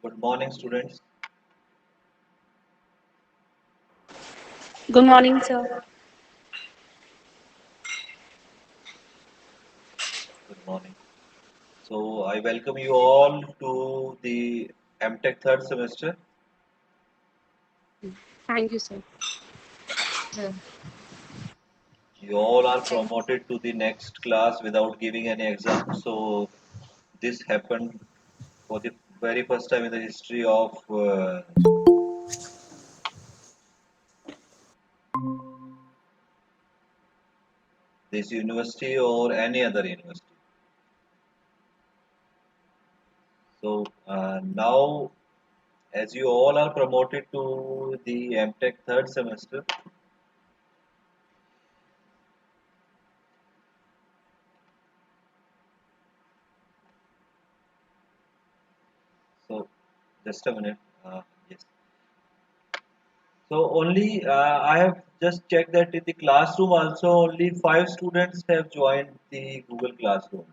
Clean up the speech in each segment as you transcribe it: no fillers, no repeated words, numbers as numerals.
Good morning, students. Good morning, sir. Good morning. So, I welcome you all to the MTech third semester. Thank you, sir. You all are promoted to the next class without giving any exam. So, this happened for the very first time in the history of this university or any other university. So, now, as you all are promoted to the MTech third semester, so just a minute. Yes. So only I have just checked that in the classroom also only 5 students have joined the Google Classroom.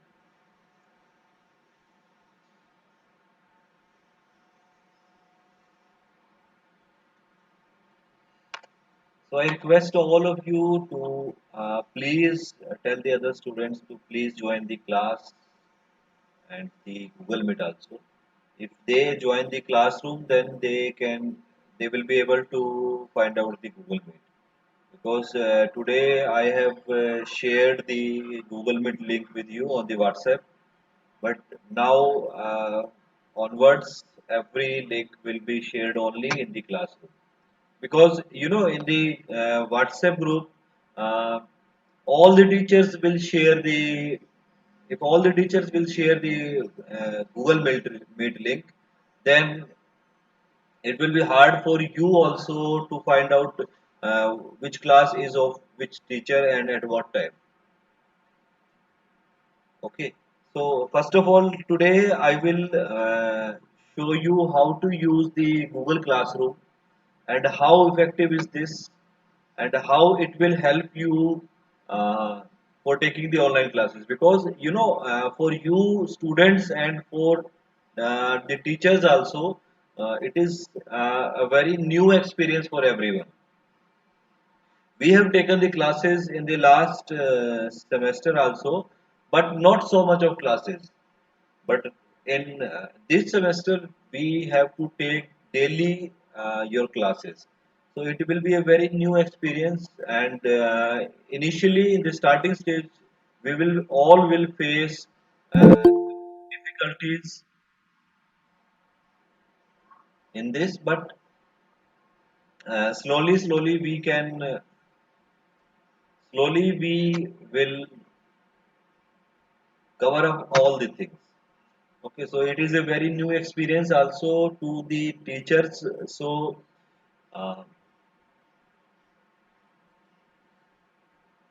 So I request all of you to please tell the other students to please join the class and the Google Meet also. If they join the classroom, then they will be able to find out the Google Meet. Because today I have shared the Google Meet link with you on the WhatsApp. But now onwards, every link will be shared only in the classroom because in the WhatsApp group, uh, all the teachers will share the if all the teachers will share the Google Meet link, then it will be hard for you also to find out which class is of which teacher and at what time. Okay, so first of all, today I will show you how to use the Google Classroom and how effective is this and how it will help you for taking the online classes. Because for you students and for the teachers also, it is a very new experience for everyone. We have taken the classes in the last semester also, but not so much of classes. But in this semester, we have to take daily your classes. So it will be a very new experience. And initially, in the starting stage, we will all will face difficulties in this, but slowly we can slowly we will cover up all the things. Okay, so it is a very new experience also to the teachers. So uh,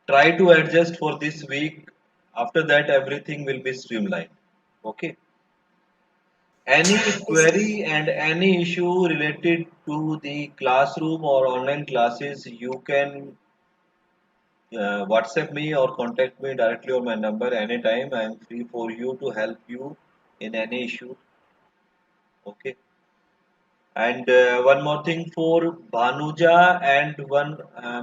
try to adjust for this week. After that, everything will be streamlined. Okay. Any query and any issue related to the classroom or online classes, you can WhatsApp me or contact me directly on my number anytime. I am free for you to help you in any issue. Okay. And one more thing for Bhanuja and one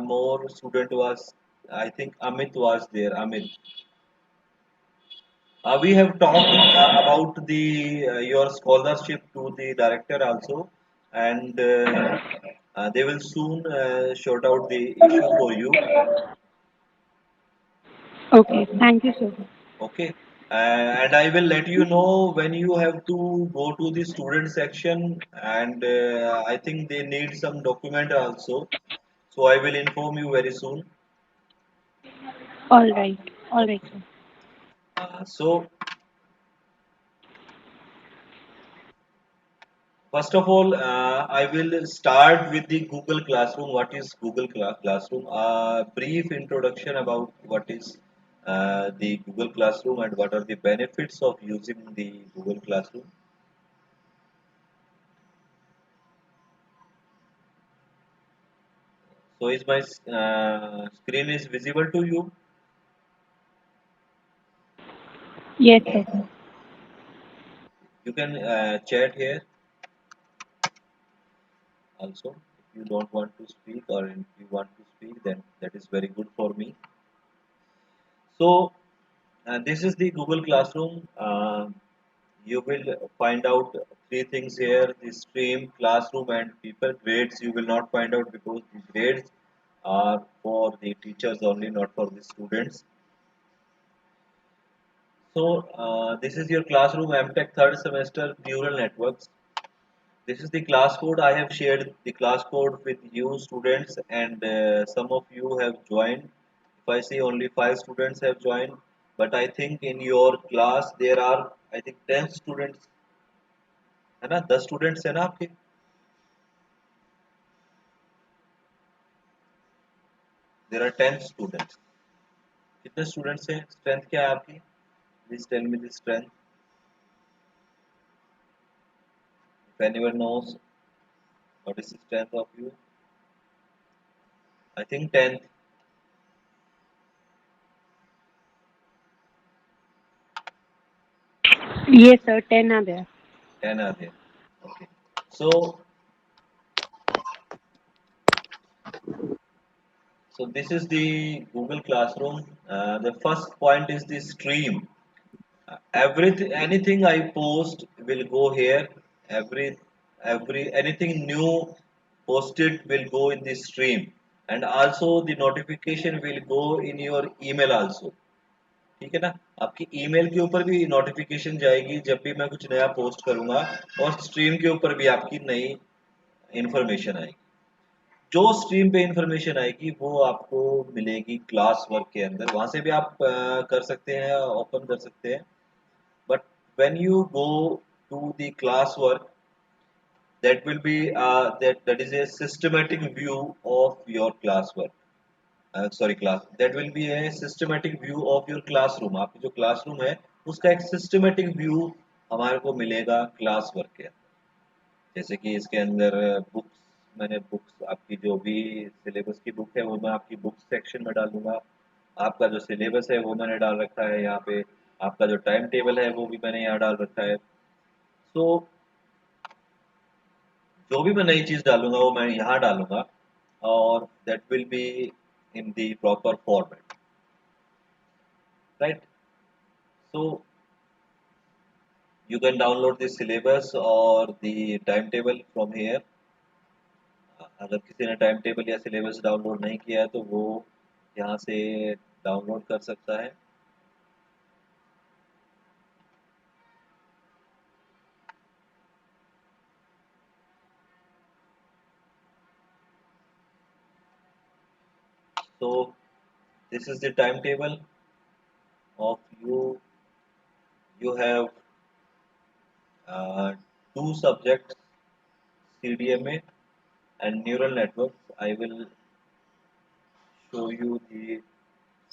more student was, I think Amit was there. Amit. We have talked about the your scholarship to the director also, and they will soon sort out the issue for you. Okay, thank you, sir. Okay, and I will let you know when you have to go to the student section, and I think they need some document also. So I will inform you very soon. All right, all right, Okay. sir. So first of all, I will start with the Google Classroom. What is Google Classroom? A brief introduction about what is the Google Classroom and what are the benefits of using the Google Classroom. So, is my screen is visible to you? Yes, sir. You can chat here. also. If you don't want to speak or if you want to speak, then that is very good for me. So this is the Google Classroom. You will find out three things here: the stream, classroom, and people. Grades you will not find out because the grades are for the teachers only, not for the students. So this is your classroom MTech third semester neural networks. This is the class code. I have shared the class code with you students, and some of you have joined. If I see only 5 students have joined, but I think in your class there are, I think, 10 students, है ना? 10 students है ना आपके? There are 10 students. कितने students हैं? Strength क्या है आपकी? Please tell me the strength. If anyone knows what is the strength of you? I think 10. Yes, sir. 10 are there. 10 are there. Okay. So this is the Google Classroom. The first point is the stream. Everything, anything I post will go here. Anything new posted will go in the stream, and also the notification will go in your email also. ठीक है ना? आपकी email के ऊपर भी notification जाएगी जब भी मैं कुछ नया पोस्ट करूंगा, और स्ट्रीम के ऊपर भी आपकी नई इंफॉर्मेशन आएगी। जो स्ट्रीम पे इंफॉर्मेशन आएगी वो आपको मिलेगी क्लास वर्क के अंदर, वहां से भी आप कर सकते हैं, ओपन कर सकते हैं। But when you go to the class work, that will be that is a systematic view of your class work. Sorry, class, that will be a systematic view of your classroom. आपकी जो classroom है उसका एक systematic view हमारे को मिलेगा class work के अंदर। जैसे कि इसके अंदर बुक्स, मैंने बुक्स आपकी जो भी सिलेबस की बुक है वो मैं आपकी बुक्स सेक्शन में डाल दूंगा। आपका जो सिलेबस है वो मैंने डाल रखा है यहाँ पे। आपका जो टाइम टेबल है वो भी मैंने यहाँ डाल रखा है। सो जो भी मैं नई चीज़ डालूंगा वो मैं यहाँ डालूंगा, और that will be in the proper format, right? So you can download the syllabus or the timetable from here. अगर किसी ने टाइम टेबल या सिलेबस डाउनलोड नहीं किया है तो वो यहाँ से डाउनलोड कर सकता है। So this is the timetable of you. You have uh, two subjects, CDMA and neural networks. I will show you the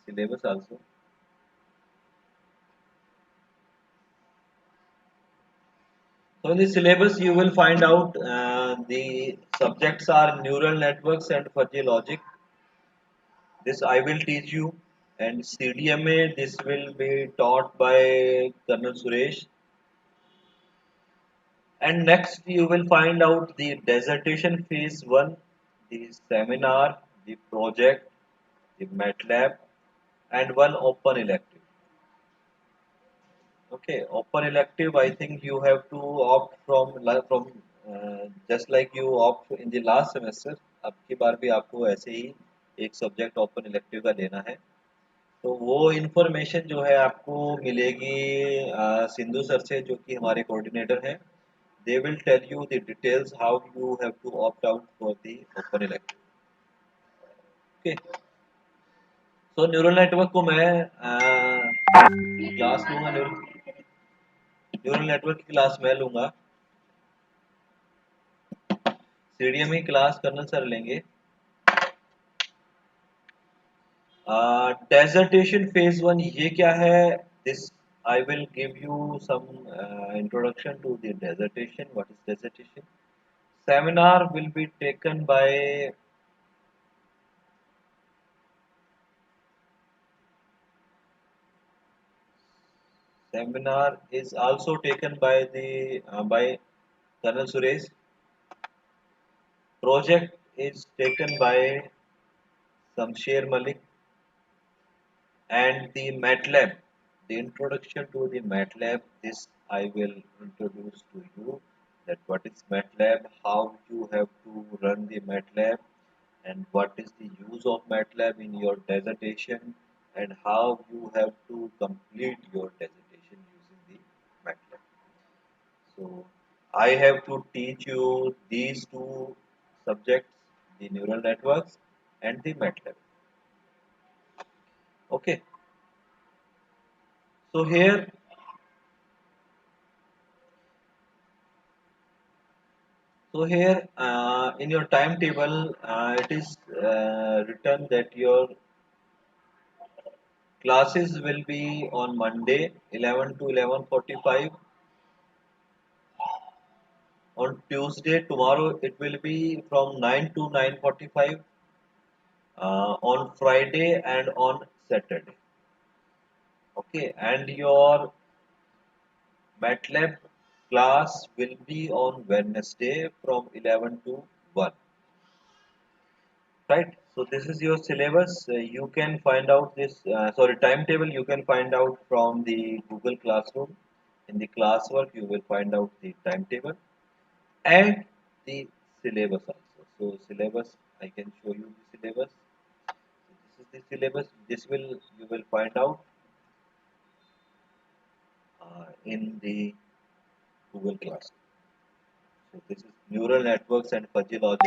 syllabus also. So in the syllabus you will find out the subjects are neural networks and fuzzy logic. This I will teach you, and CDMA this will be taught by Colonel Suresh. And next you will find out the dissertation phase 1, the seminar, the project, the MATLAB, and one open elective. Okay, open elective, I think you have to opt just like you opt in the last semester, अब की बार भी आपको ऐसे ही एक subject open elective का लेना है। तो वो इन्फॉर्मेशन जो है आपको मिलेगी सिंधु सर से, जो कि हमारे कोऑर्डिनेटर हैं। They will tell you the details how you have to opt out for the open elective. Okay, so neural network को मैं क्लास लूंगा, न्यूरल नेटवर्क की क्लास मैं लूंगा। सीडीएम की क्लास कर्नल सर लेंगे। डेजर्टेशन फेज 1 ये क्या है? This I will give you some introduction to the dissertation. What is dissertation? Seminar will be taken by seminar is also taken by the by Colonel Suresh. project is taken by Samsher Malik, and the MATLAB, the introduction to the MATLAB, this I will introduce to you that what is MATLAB, how you have to run the MATLAB, and what is the use of MATLAB in your dissertation, and how you have to complete your dissertation using the MATLAB. So I have to teach you these two subjects, the neural networks and the MATLAB. Okay. So here, in your timetable, it is written that your classes will be on Monday, 11 to 11:45. On Tuesday, tomorrow, it will be from 9 to 9:45. On Friday and on Saturday. Okay, and your MATLAB class will be on Wednesday from 11 to 1. Right, so this is your syllabus. You can find out this sorry, timetable you can find out from the Google Classroom. In the classwork you will find out the timetable and the syllabus also. So syllabus, I can show you the syllabus. So this is the syllabus. This will you will find out in the Google Classroom. So this is neural networks and fuzzy logic.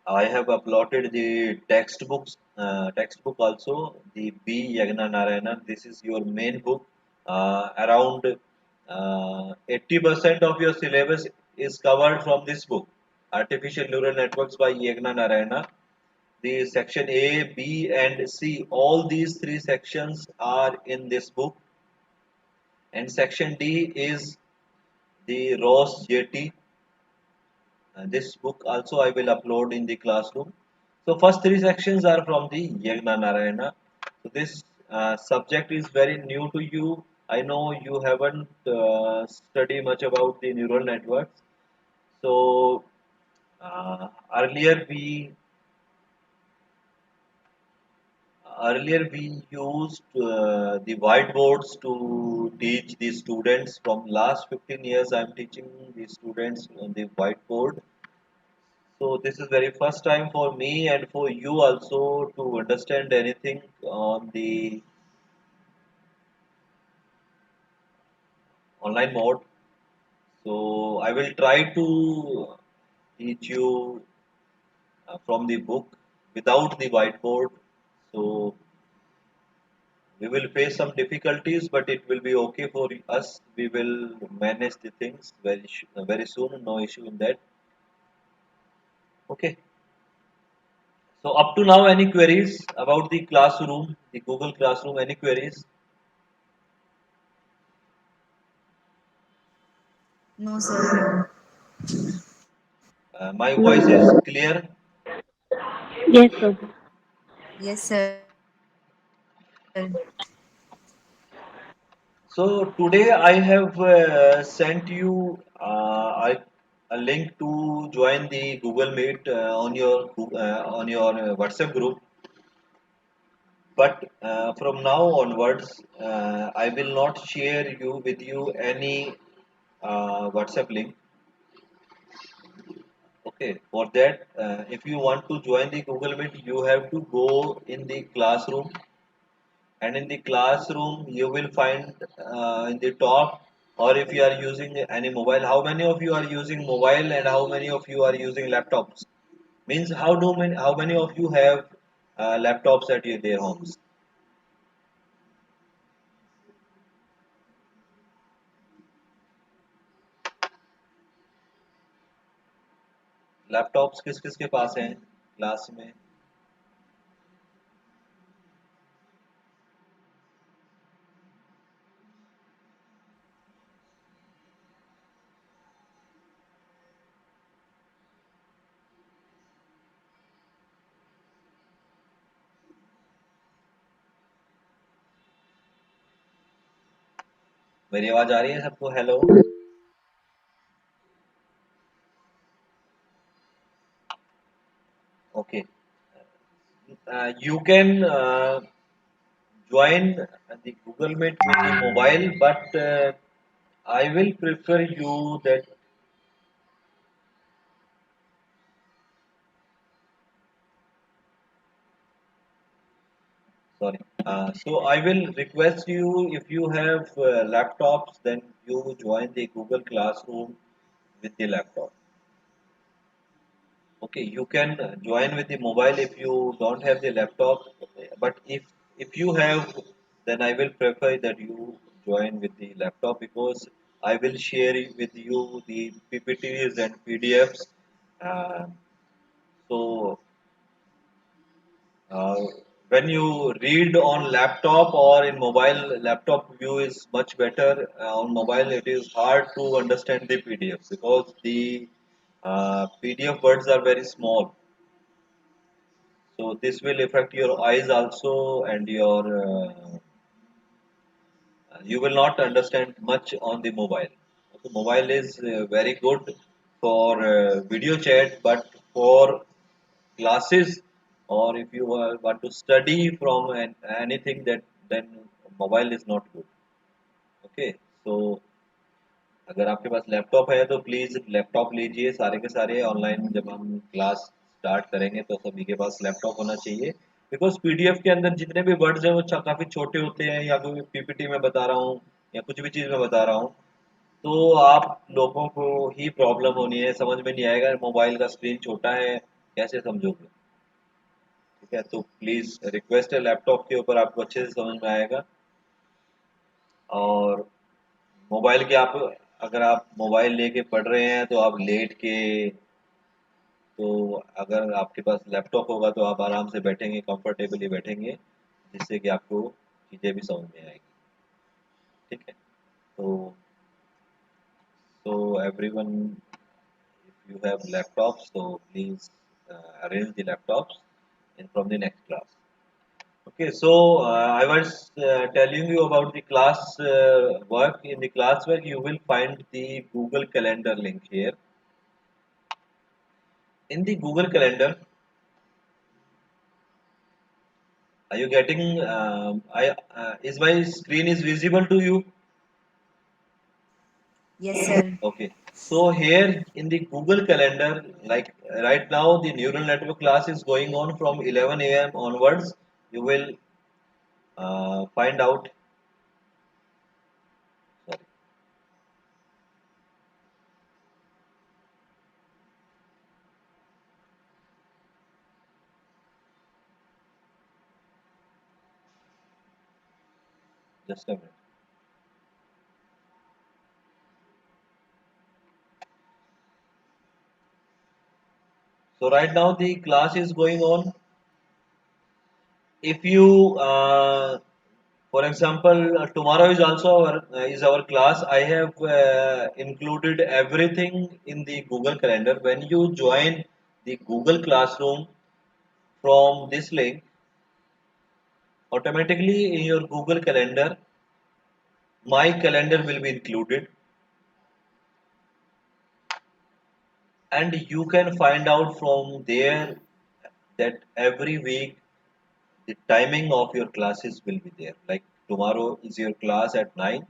I have uploaded the textbook also, the B. Yagna Narayana. This is your main book. Around 80% of your syllabus is covered from this book, Artificial Neural Networks by Yagna Narayana. The section A, B, and C, all these three sections are in this book, and section D is the Ross JT. This book also I will upload in the classroom. So first three sections are from the Yagna Narayana. So this subject is very new to you. I know you haven't studied much about the neural networks. So uh, earlier we earlier we used the whiteboards to teach the students. From last 15 years I am teaching the students on the whiteboard. So this is very first time for me and for you also to understand anything on the online mode. So I will try to teach you from the book without the whiteboard. So we will face some difficulties, but it will be okay for us. We will manage the things very soon. No issue in that. Okay. So up to now, any queries about the classroom, the Google Classroom? Any queries? No, sir. My No, voice is sir. clear. Yes, sir. Yes, sir. So today I have sent you a link to join the Google Meet on your WhatsApp group. But from now onwards, I will not share you with you any WhatsApp link. Okay, for that, if you want to join the Google Meet, you have to go in the classroom, and in the classroom you will find in the top, or if you are using any mobile, how many of you are using mobile and how many of you are using laptops? Means how many of you have laptops at their homes? Laptops किस किस के पास हैं class में? मेरी आवाज आ रही है सबको? Hello. Okay. You can join the Google Meet with the mobile, but I will prefer you that. Sorry. So I will request you, if you have laptops, then you join the Google Classroom with the laptop. Okay, you can join with the mobile if you don't have the laptop, but if you have, then I will prefer that you join with the laptop, because I will share with you the PPTs and PDFs. Uh, so uh, when you read on laptop or in mobile, laptop view is much better. On mobile, it is hard to understand the PDF, because the PDF words are very small. So this will affect your eyes also, and you will not understand much on the mobile. So mobile is very good for video chat, but for classes, or if you want to study from anything, that then mobile is not good. Okay, so अगर आपके पास laptop है तो please laptop लीजिए, सारे के सारे online जब हम क्लास स्टार्ट करेंगे तो सभी के पास लैपटॉप होना चाहिए, बिकॉज पीडीएफ के अंदर जितने भी वर्ड्स हैं वो काफ़ी छोटे होते हैं, या कोई पीपीटी में बता रहा हूँ या कुछ भी चीज़ में बता रहा हूँ, तो आप लोगों को ही प्रॉब्लम होनी है, समझ में नहीं आएगा, मोबाइल का स्क्रीन छोटा है, कैसे समझोगे? ठीक है, तो प्लीज़ रिक्वेस्ट है, लैपटॉप के ऊपर आपको अच्छे से समझ में आएगा। और मोबाइल के आप, अगर आप मोबाइल लेके पढ़ रहे हैं तो आप लेट के, तो अगर आपके पास लैपटॉप होगा तो आप आराम से बैठेंगे, कंफर्टेबली बैठेंगे, जिससे कि आपको चीज़ें भी समझ में आएगी। ठीक है, तो everyone, if you have laptops, so please arrange the laptops and from the next class. Okay, so I was telling you about the class work. In the class work, you will find the Google Calendar link here. In the Google Calendar, are you getting? I Is my screen is visible to you? Yes, sir. Okay. So here in the Google Calendar, like right now, the neural network class is going on from 11 a.m. onwards. You will find out. Sorry, just a minute. So right now the class is going on. If you, for example, tomorrow is also our class. I have included everything in the Google Calendar. When you join the Google Classroom from this link, automatically in your Google Calendar, my calendar will be included, and you can find out from there that every week the timing of your classes will be there. Like tomorrow is your class at 9,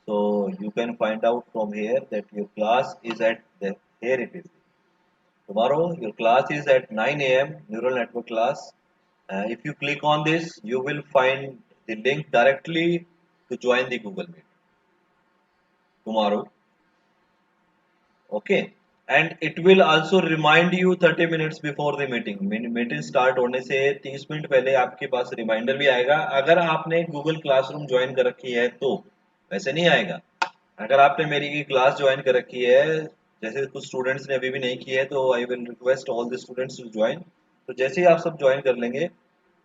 so you can find out from here that your class is at the, here it is. Tomorrow your class is at 9 a.m. neural network class. If you click on this, you will find the link directly to join the Google Meet tomorrow. Okay, and it will also remind you 30 minutes before the meeting. Meeting start होने से 30 minute पहले आपके पास reminder भी आएगा, अगर आपने Google classroom join कर रखी है तो। वैसे नहीं आएगा। अगर आपने मेरी की क्लास ज्वाइन कर रखी है, जैसे कुछ स्टूडेंट्स ने अभी भी नहीं की है, तो I will request all the students to join. तो जैसे ही आप सब ज्वाइन कर लेंगे,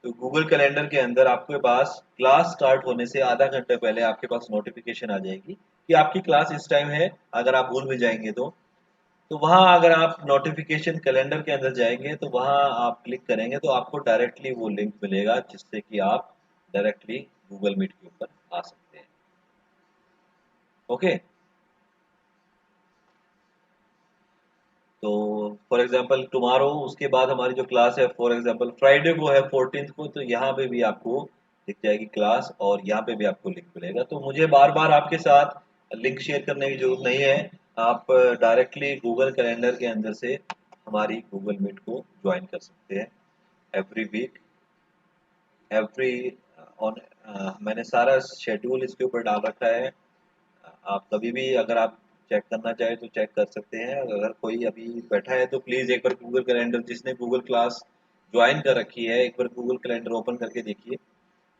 तो गूगल कैलेंडर के अंदर आपके पास क्लास स्टार्ट होने से आधा घंटे पहले आपके पास नोटिफिकेशन आ जाएगी कि आपकी क्लास इस टाइम है। अगर आप भूल भी जाएंगे तो वहाँ अगर आप नोटिफिकेशन कैलेंडर के अंदर जाएंगे, तो वहाँ आप क्लिक करेंगे तो आपको डायरेक्टली वो लिंक मिलेगा, जिससे कि आप डायरेक्टली गूगल मीट के ऊपर आ सकते हैं। ओके। तो फॉर एग्जांपल टुमारो, उसके बाद हमारी जो क्लास है फॉर एग्जांपल फ्राइडे को है 14th को, तो यहाँ पे भी आपको दिख जाएगी क्लास और यहाँ पे भी आपको लिंक मिलेगा। तो मुझे बार बार आपके साथ लिंक शेयर करने की जरूरत नहीं है। आप डायरेक्टली गूगल कैलेंडर के अंदर से हमारी गूगल मीट को ज्वाइन कर सकते हैं एवरी वीक, एवरी ऑन। मैंने सारा शेड्यूल इसके ऊपर डाल रखा है। आप कभी भी अगर आप चेक करना चाहें तो चेक कर सकते हैं। अगर कोई अभी बैठा है तो प्लीज़ एक बार गूगल कैलेंडर, जिसने गूगल क्लास ज्वाइन कर रखी है, एक बार गूगल कैलेंडर ओपन करके देखिए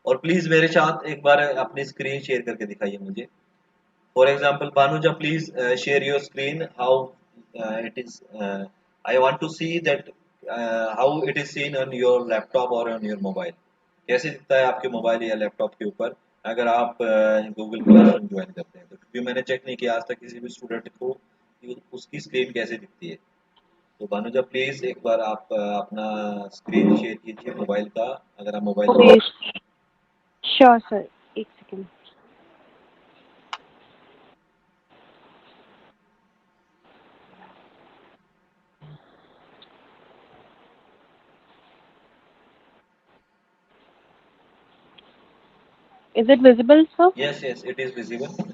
और प्लीज़ मेरे साथ एक बार अपनी स्क्रीन शेयर करके दिखाइए मुझे। For example, Banuja, please share your screen. How it is. I want to see that how it is seen on your laptop or on your mobile. कैसे दिखता है आपके मोबाइल या लैपटॉप के ऊपर अगर आप गूगल क्लासरूम ज्वाइन करते हैं तो? क्योंकि मैंने चेक नहीं किया आज तक किसी भी स्टूडेंट को कि उसकी स्क्रीन कैसे दिखती है। तो भानुजा प्लीज एक बार आप अपना स्क्रीन शेयर कीजिए मोबाइल का, अगर आप mobile Okay, number. sure, sir. एक second. Is it visible, sir? Yes yes, it is visible.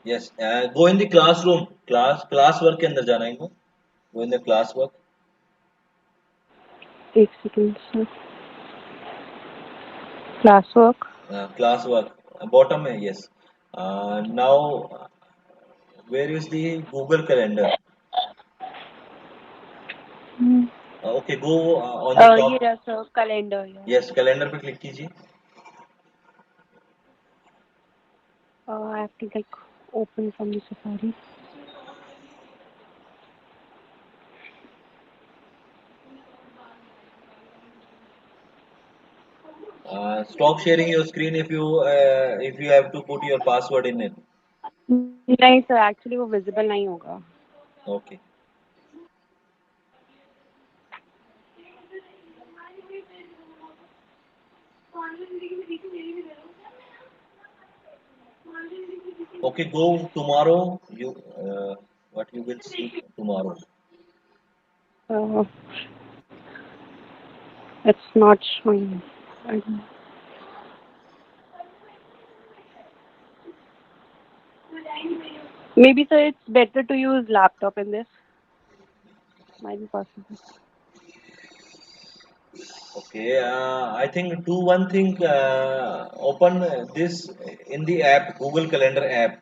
Yes, go in the classroom, class work के अंदर जाना है इनको। Go in the class work. एक second, sir. Classwork. Class work bottom में, yes. Now where is the Google calendar? Hmm. Okay, go on the ये top. रहा sir calendar. Yeah. Yes, calendar पे क्लिक कीजिए। I have to like open from the Safari. Stop sharing your screen if you have to put your password in it. नहीं sir, actually वो visible नहीं होगा. Okay. Okay, go tomorrow. You what you will see tomorrow. Uh, it's not showing. I don't- Maybe sir, it's better to use laptop in this. Might be possible. Okay, I think do one thing. Open this in the app, Google Calendar app.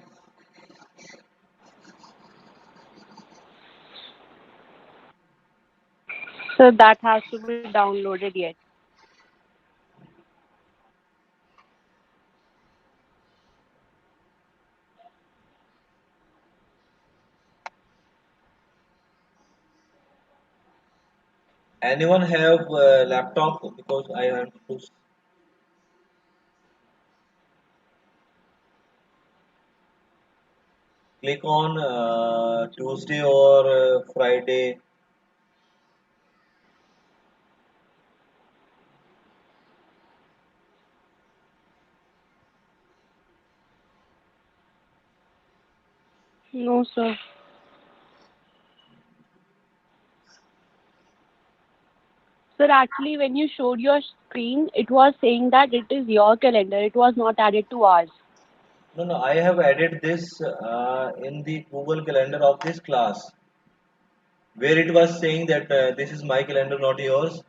So that has to be downloaded yet. Anyone have laptop? Because I have to click on Tuesday or Friday. No sir. Sir, actually, when you showed your screen, it was saying that it is your calendar. It was not added to ours. No, no, I have added this in the Google Calendar of this class, where it was saying that this is my calendar, not yours.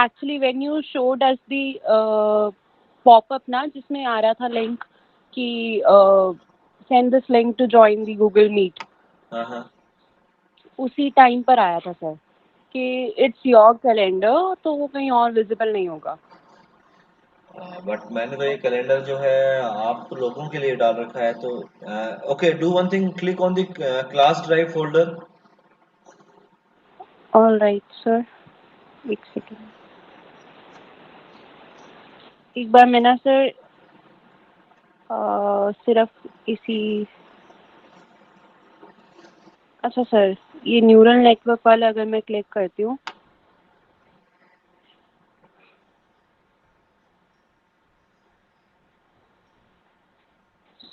Actually, when you showed us the pop-up ना जिसमें आ रहा था link कि send this link to join the Google Meet, Uh-huh. उसी time पर आया था sir कि it's your calendar, तो वो कहीं और visible नहीं होगा. बट मैंने तो ये कैलेंडर जो है आप लोगों के लिए डाल रखा है। तो okay, do one thing, click on the class drive folder. All right, sir. एक सेकेंड. एक बार मैं ना सर सिर्फ इसी अच्छा सर ये न्यूरल नेटवर्क वाला अगर मैं क्लिक करती हूँ,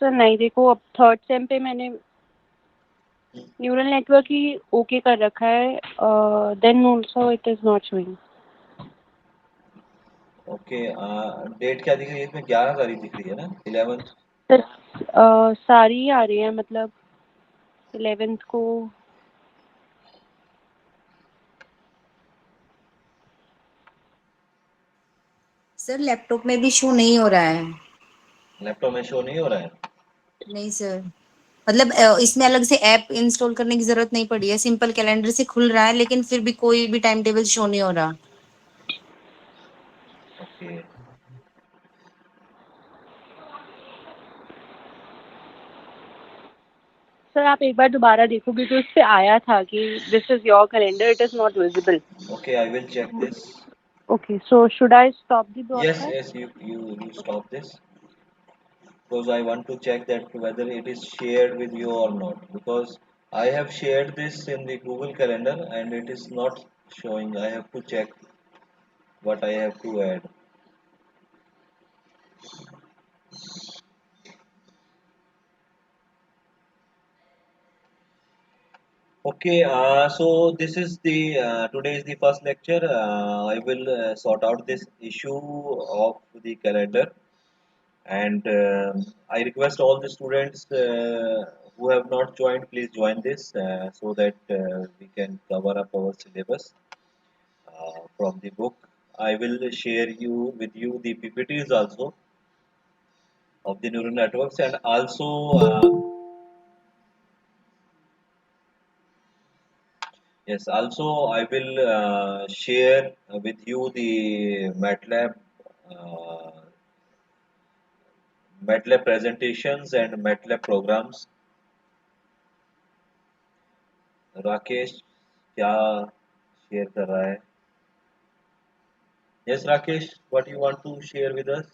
सर नहीं, देखो अब थर्ड सेम पे मैंने न्यूरल नेटवर्क ही ओके कर रखा है, then also it is not showing. Okay, date क्या दिख रही है इसमें? 11 तारीख दिख रही है ना, 11th। सर सारी ही आ रही है, मतलब 11th को। सर लैपटॉप में भी शो नहीं हो रहा है। लैपटॉप में शो नहीं हो रहा है? नहीं सर, मतलब इसमें अलग से ऐप इंस्टॉल करने की जरूरत नहीं पड़ी है, सिंपल कैलेंडर से खुल रहा है, लेकिन फिर भी कोई भी टाइम टेबल शो नहीं हो रहा। ओके, सर आप एक बार दोबारा देखो, क्योंकि उस पे आया था कि this is your calendar, it is not visible. okay, I will check this. Okay, so should I stop the Yes, broadcast? yes, you stop this, because I want to check that whether it is shared with you or not, because I have shared this in the Google Calendar and it is not showing. I have to check what I have to add. Okay, so this is the today is the first lecture. I will sort out this issue of the calendar, and I request all the students who have not joined, please join this so that we can cover up our syllabus from the book. I will share you with you the PPTs also of the neural networks, and also yes, also I will share with you the uh, MATLAB presentations and MATLAB programs. Rakesh क्या share कर रहा है? Yes, Rakesh, what you want to share with us?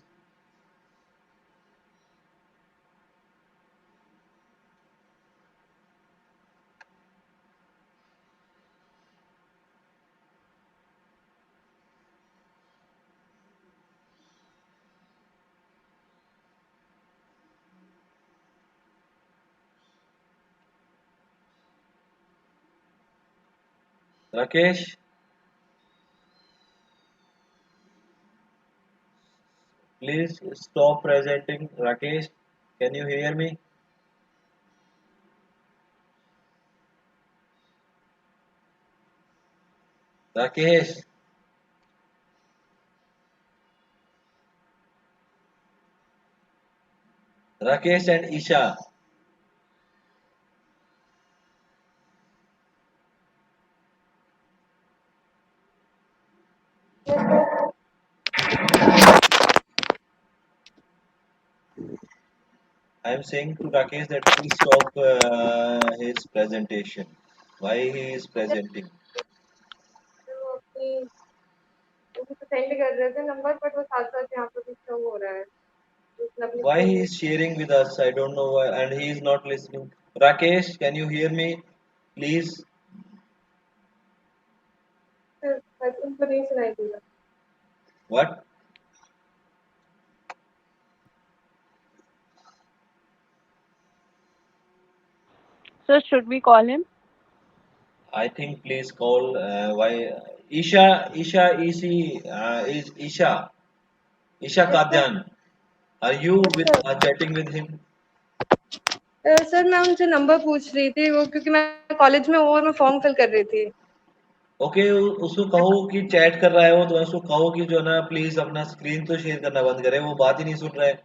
Rakesh, please stop presenting. Rakesh, can you hear me? Rakesh, Rakesh and Isha. I am saying to Rakesh that please stop his presentation. Why he is presenting? वो अपनी उनको send कर रहे थे number, but वो साथ साथ यहाँ पे भी शो हो रहा है, उसने अपनी Why he screen is sharing with us? I don't know why, and he is not listening. Rakesh, can you hear me? Please. उनको नहीं सुनाई देगा। What? Sir, should we call him? I think please call. Why? Isha, is Isha. Isha yes sir. Kadyan. Are you yes with sir. chatting with him? Sir मैं उनसे number पूछ रही थी, वो क्योंकि मैं कॉलेज में हूँ और मैं फॉर्म फिल कर रही थी। ओके, उसको कहो कि चैट कर रहा है वो, तो उसको कहो कि जो ना प्लीज अपना स्क्रीन तो शेयर करना बंद करे, वो बात ही नहीं सुन रहा है।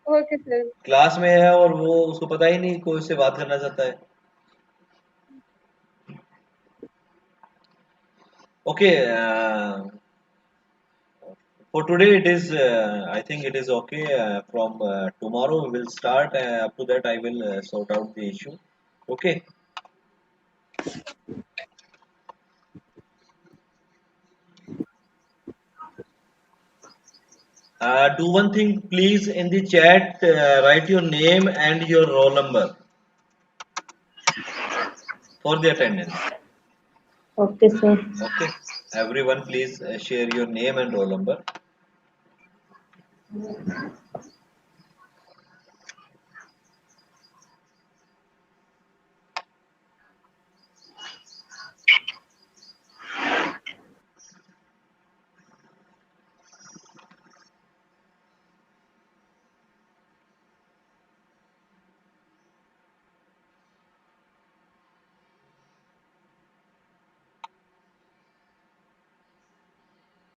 Okay sir. क्लास में है और वो उसको पता ही नहीं कोई उससे बात करना चाहता है। Okay, for today it is I think it is okay. From tomorrow we will start. Up to that I will sort out the issue. Okay. Do one thing, please. In the chat, write your name and your roll number. for the attendance. Okay, sir. Okay, everyone, please share your name and roll number.